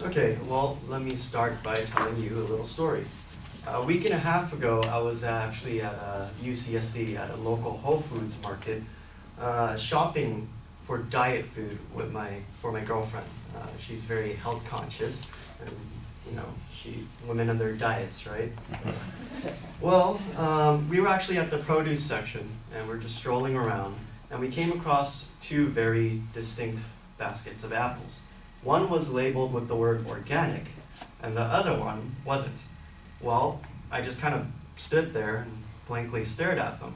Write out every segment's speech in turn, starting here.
Okay, well, let me start by telling you a little story. A week and a half ago, I was actually at UCSD at a local Whole Foods market, shopping for diet food for my girlfriend. She's very health conscious, and women and their diets, right? Well, we were actually at the produce section, and we're just strolling around, and we came across two very distinct baskets of apples. One was labeled with the word organic, and the other one wasn't. Well, I just kind of stood there and blankly stared at them.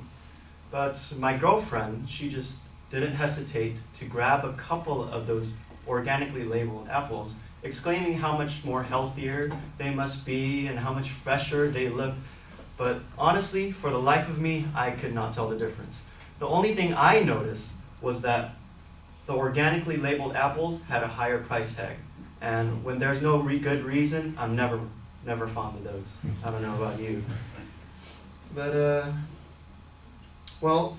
But my girlfriend, she just didn't hesitate to grab a couple of those organically labeled apples, exclaiming how much more healthier they must be and how much fresher they looked. But honestly, for the life of me, I could not tell the difference. The only thing I noticed was that the organically labeled apples had a higher price tag. And when there's no good reason, I'm never fond of those. I don't know about you. But, well,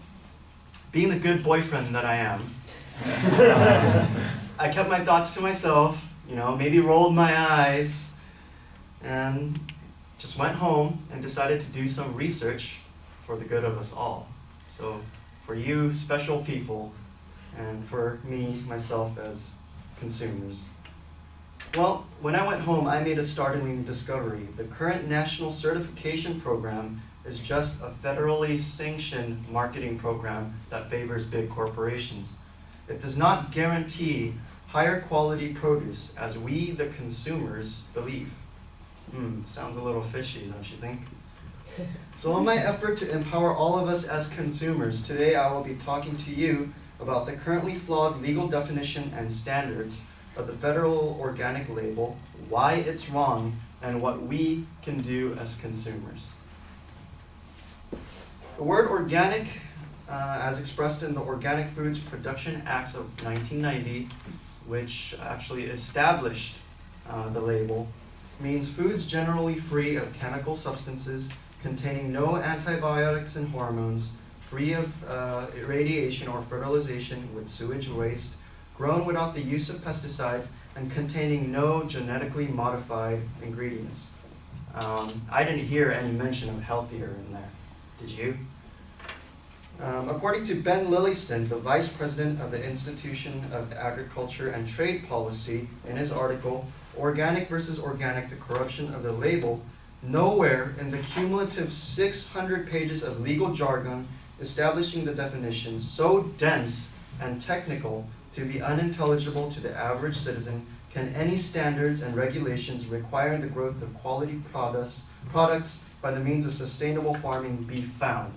being the good boyfriend that I am, I kept my thoughts to myself, maybe rolled my eyes, and just went home and decided to do some research for the good of us all. So, for you special people, and for me, myself, as consumers. Well, when I went home, I made a startling discovery. The current national certification program is just a federally sanctioned marketing program that favors big corporations. It does not guarantee higher quality produce as we, the consumers, believe. Sounds a little fishy, don't you think? So in my effort to empower all of us as consumers, today I will be talking to you about the currently flawed legal definition and standards of the federal organic label, why it's wrong, and what we can do as consumers. The word organic, as expressed in the Organic Foods Production Acts of 1990, which actually established the label, means foods generally free of chemical substances, containing no antibiotics and hormones, free of irradiation or fertilization with sewage waste, grown without the use of pesticides, and containing no genetically modified ingredients. I didn't hear any mention of healthier in there. Did you? According to Ben Lilliston, the Vice President of the Institution of Agriculture and Trade Policy, in his article, Organic versus Organic, the Corruption of the Label, nowhere in the cumulative 600 pages of legal jargon establishing the definition, so dense and technical to be unintelligible to the average citizen, can any standards and regulations requiring the growth of quality products by the means of sustainable farming be found.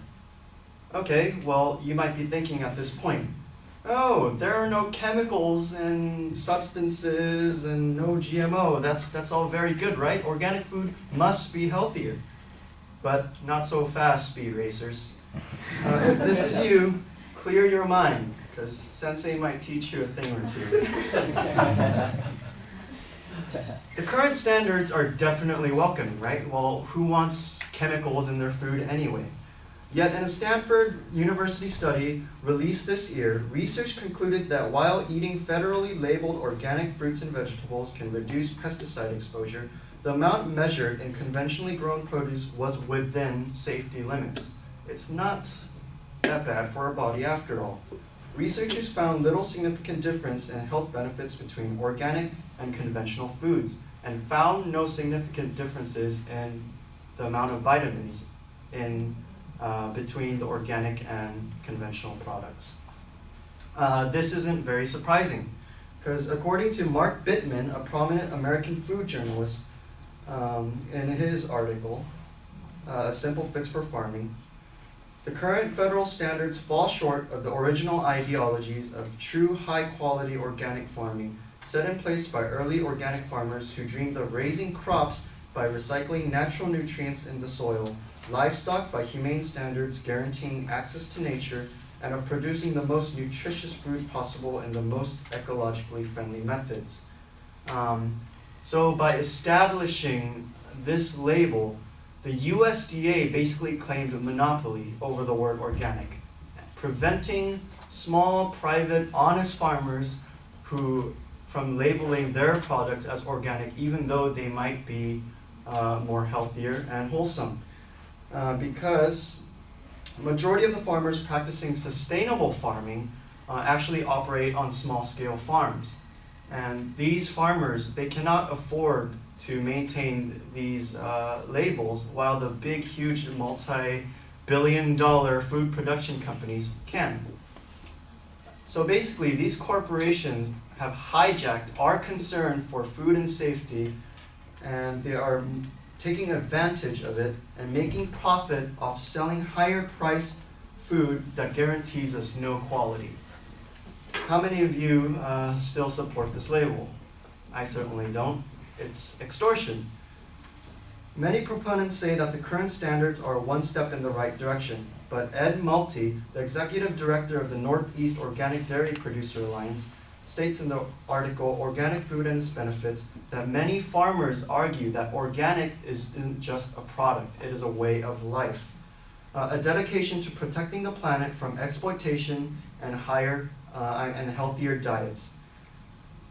Okay, well, you might be thinking at this point, oh, there are no chemicals and substances and no GMO. That's all very good, right? Organic food must be healthier. But not so fast, speed racers. If this is you, clear your mind, because Sensei might teach you a thing or two. The current standards are definitely welcome, right? Well, who wants chemicals in their food anyway? Yet in a Stanford University study released this year, research concluded that while eating federally labeled organic fruits and vegetables can reduce pesticide exposure, the amount measured in conventionally grown produce was within safety limits. It's not that bad for our body after all. Researchers found little significant difference in health benefits between organic and conventional foods, and found no significant differences in the amount of vitamins between the organic and conventional products. This isn't very surprising, because according to Mark Bittman, a prominent American food journalist, in his article, A Simple Fix for Farming, the current federal standards fall short of the original ideologies of true high-quality organic farming set in place by early organic farmers who dreamed of raising crops by recycling natural nutrients in the soil, livestock by humane standards guaranteeing access to nature, and of producing the most nutritious food possible in the most ecologically friendly methods. So by establishing this label, the USDA basically claimed a monopoly over the word organic, preventing small, private, honest farmers who from labeling their products as organic, even though they might be more healthier and wholesome. Because majority of the farmers practicing sustainable farming actually operate on small-scale farms. And these farmers, they cannot afford to maintain these labels, while the big, huge, multi-billion-dollar food production companies can. So basically, these corporations have hijacked our concern for food and safety, and they are taking advantage of it and making profit off selling higher priced food that guarantees us no quality. How many of you still support this label? I certainly don't. It's extortion. Many proponents say that the current standards are one step in the right direction, but Ed Multy, the executive director of the Northeast Organic Dairy Producer Alliance, states in the article Organic Food and Its Benefits that many farmers argue that organic isn't just a product, it is a way of life. A dedication to protecting the planet from exploitation and higher and healthier diets.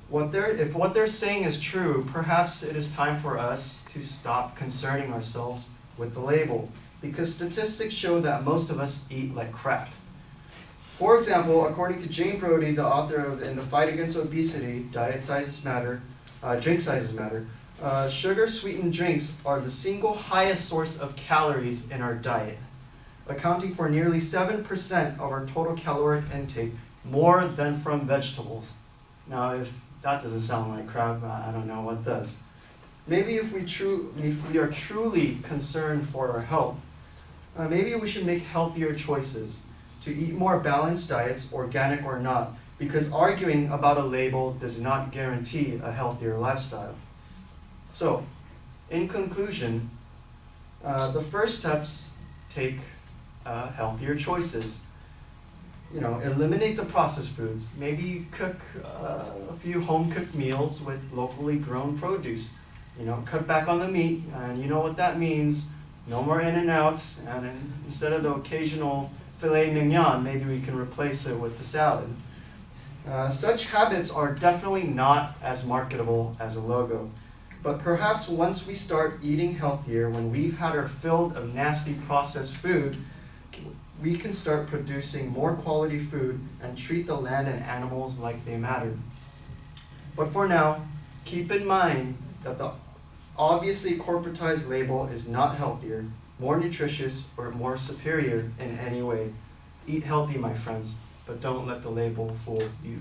If what they're saying is true, perhaps it is time for us to stop concerning ourselves with the label, because statistics show that most of us eat like crap. For example, according to Jane Brody, the author of In the Fight Against Obesity, Diet Sizes Matter, Drink Sizes Matter, sugar-sweetened drinks are the single highest source of calories in our diet, accounting for nearly 7% of our total caloric intake, more than from vegetables. Now, if that doesn't sound like crap, I don't know what does. Maybe if we are truly concerned for our health, maybe we should make healthier choices, to eat more balanced diets, organic or not, because arguing about a label does not guarantee a healthier lifestyle. So, in conclusion, the first steps take healthier choices. Eliminate the processed foods. Maybe cook a few home-cooked meals with locally grown produce. Cut back on the meat, and you know what that means. No more In-N-Out, and instead of the occasional filet mignon, maybe we can replace it with the salad. Such habits are definitely not as marketable as a logo. But perhaps once we start eating healthier, when we've had our fill of nasty processed food, we can start producing more quality food and treat the land and animals like they matter. But for now, keep in mind that the obviously corporatized label is not healthier, more nutritious, or more superior in any way. Eat healthy, my friends, but don't let the label fool you.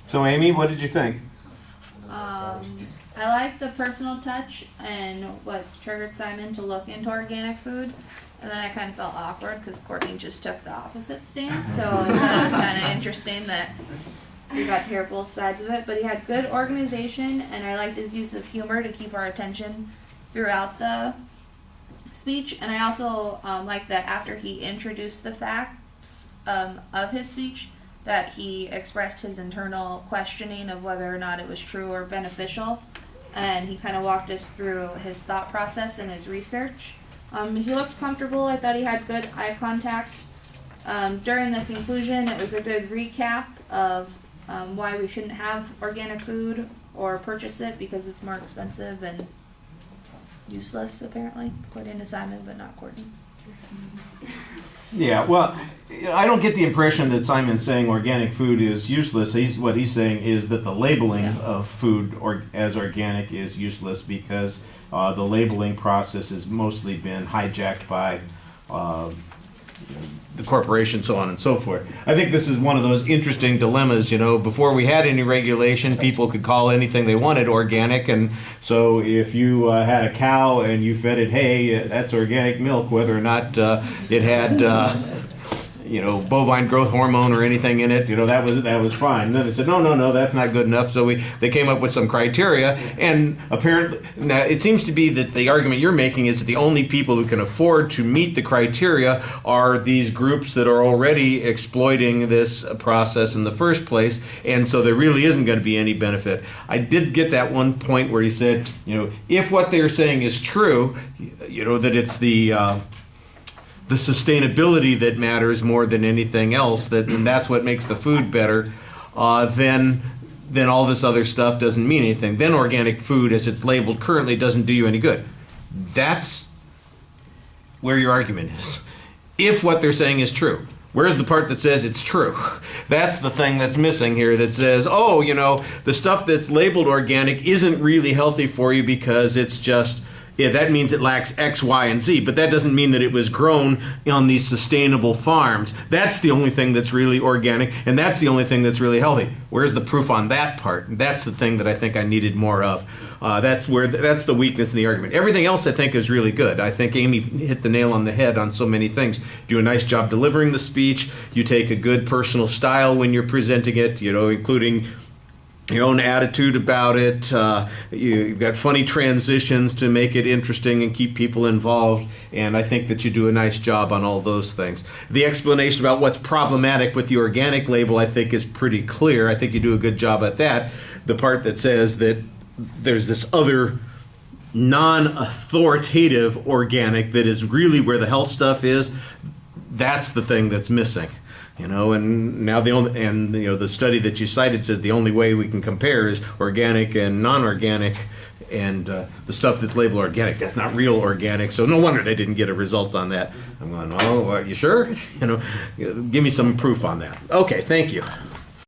So Amy, what did you think? I like the personal touch and what triggered Simon to look into organic food. And then I kind of felt awkward because Courtney just took the opposite stance. So that was kind of interesting that we got to hear both sides of it. But he had good organization, and I liked his use of humor to keep our attention throughout the speech. And I also liked that after he introduced the facts of his speech, that he expressed his internal questioning of whether or not it was true or beneficial. And he kind of walked us through his thought process and his research. He looked comfortable. I thought he had good eye contact. During the conclusion, it was a good recap of why we shouldn't have organic food or purchase it because it's more expensive and useless, apparently, according to Simon, but not Courtney. Yeah, well, I don't get the impression that Simon's saying organic food is useless. What he's saying is that the labeling of food as organic is useless because the labeling process has mostly been hijacked by the corporation, so on and so forth. I think this is one of those interesting dilemmas. Before we had any regulation, people could call anything they wanted organic, and so if you had a cow and you fed it hay, that's organic milk, whether or not it had bovine growth hormone or anything in it, that was fine. And then they said, no, that's not good enough. So they came up with some criteria, and apparently, now it seems to be that the argument you're making is that the only people who can afford to meet the criteria are these groups that are already exploiting this process in the first place, and so there really isn't going to be any benefit. I did get that one point where he said, if what they're saying is true, that it's the sustainability that matters more than anything else, and that's what makes the food better, then all this other stuff doesn't mean anything. Then organic food, as it's labeled currently, doesn't do you any good. That's where your argument is. If what they're saying is true. Where's the part that says it's true? That's the thing that's missing here, that says, the stuff that's labeled organic isn't really healthy for you because it's just, that means it lacks X, Y, and Z, but that doesn't mean that it was grown on these sustainable farms. That's the only thing that's really organic, and that's the only thing that's really healthy. Where's the proof on that part? That's the thing that I think I needed more of. That's the weakness in the argument. Everything else I think is really good. I think Amy hit the nail on the head on so many things. Do a nice job delivering the speech. You take a good personal style when you're presenting it, including your own attitude about it. You've got funny transitions to make it interesting and keep people involved, and I think that you do a nice job on all those things. The explanation about what's problematic with the organic label, I think, is pretty clear. I think you do a good job at that. The part that says that there's this other non-authoritative organic that is really where the health stuff is, that's the thing that's missing. And now the study that you cited says the only way we can compare is organic and non-organic, and the stuff that's labeled organic, that's not real organic. So no wonder they didn't get a result on that. I'm going, are you sure? Give me some proof on that. Okay, thank you.